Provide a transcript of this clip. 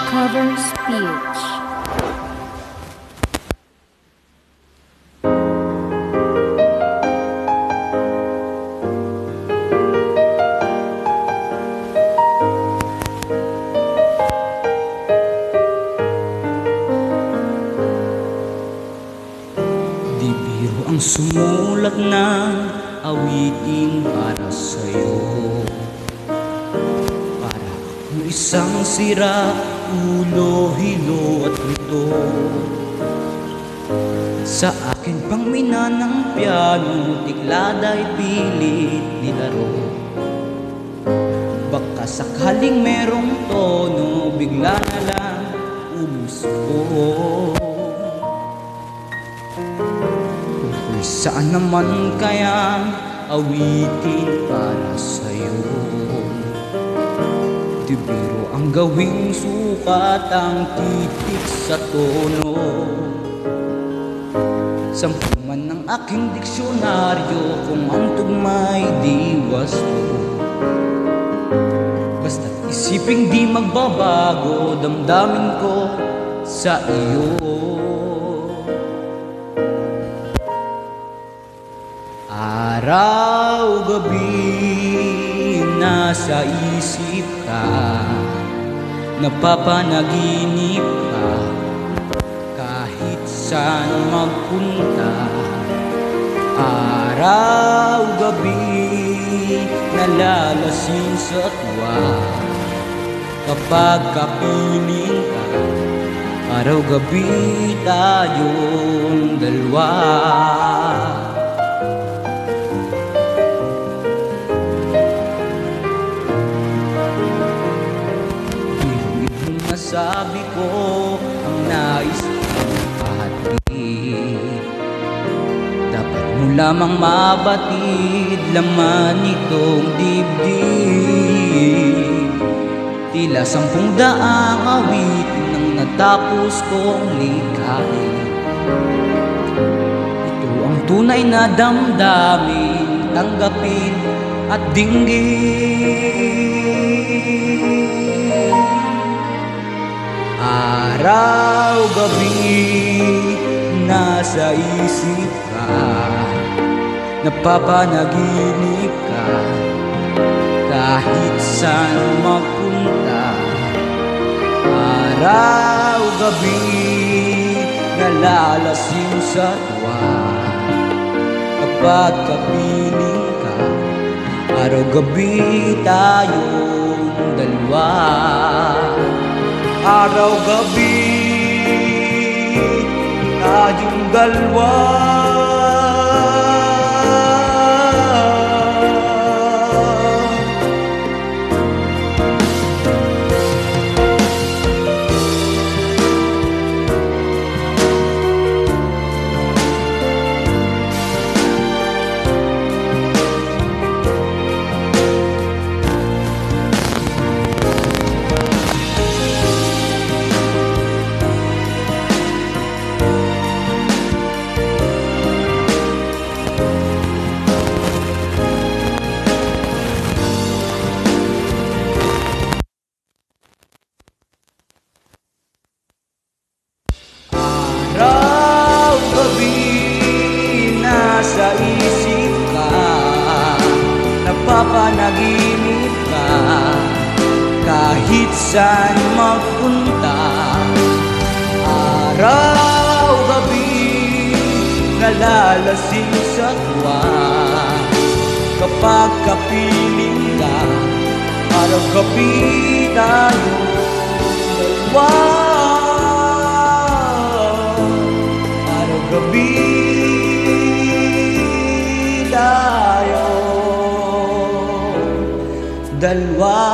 Cover speech. Di biro ang sumulat ng awitin para sa'yo, para akong isang sira, ulo, hilo at buto. Sa akin pang mina ng piano, tiklada'y pilit nilaro. Baka sakaling merong tono, bigla na lang umuspo. Saan naman kaya awitin para sa'yo? Di biro ang gawing sukat ang titik sa tono. Sampu man ng aking diksyonaryo kung ang tugma'y di wasto. Basta't isiping di magbabago damdamin ko sa iyo. Araw, gabi, nasa isip ka, napapanaginip ka, kahit saan magpunta. Araw, gabi, nalalasing sa tuwa, kapag kapiling ka. Araw, gabi, tayong dalawa. Sabi ko ang nais kong pahatid, dapat mo lamang mabatid laman nitong dibdib. Tila 10 awitin nang natapos kong likhain. Ito ang tunay na damdamin, tanggapin at dinggin. Araw, gabi, nasa isip ka, napapanaginip ka, kahit saan magpunta. Araw, gabi, nalalasing sa tuwa, kapag kapiling ka. Araw, gabi, tayong dalawa. Araw, gabi, tayong dalawa. Araw, gabi, nasa isip ka, napapanaginip ka, kahit saan magpunta. Araw, gabi, nalalasing sa tuwa, kapag kapiling ka. Araw, gabi, tayong dalawa. Gabi tayo dalawa.